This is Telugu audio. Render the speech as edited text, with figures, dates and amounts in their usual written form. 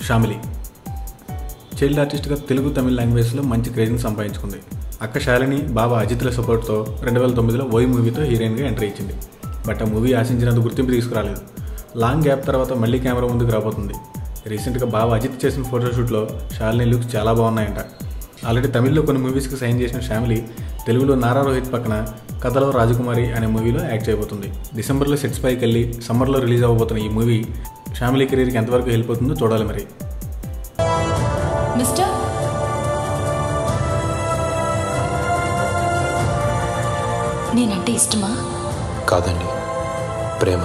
షామిలి చైల్డ్ ఆర్టిస్ట్గా తెలుగు తమిళ లాంగ్వేజ్లో మంచి క్రేజ్ని సంపాదించుకుంది. అక్క శాలిని బాబా అజిత్ల సపోర్ట్తో 2009లో ఓయి మూవీతో హీరోయిన్గా ఎంట్రీ ఇచ్చింది. బట్ ఆ మూవీ ఆశించినంత గుర్తింపు తీసుకురాలేదు. లాంగ్ గ్యాప్ తర్వాత మళ్ళీ కెమెరా ముందుకు రాబోతుంది. రీసెంట్గా బాబా అజిత్ చేసిన ఫోటోషూట్లో శాలిని లుక్స్ చాలా బాగున్నాయంట. ఆల్రెడీ తమిళ్లో కొన్ని మూవీస్కి సైన్ చేసిన శామిలి తెలుగులో నారా రోహిత్ పక్కన కథలో రాజకుమారి అనే మూవీలో యాక్ట్ చేయబోతుంది. డిసెంబర్లో సెట్స్ పైకి వెళ్ళి సమ్మర్లో రిలీజ్ అవ్వబోతున్న ఈ మూవీ శామిలి కెరీర్కి ఎంతవరకు హెల్ప్ అవుతుందో చూడాలి. మరి మిస్టర్, నేనంటే ఇష్టమా? కాదండి, ప్రేమ.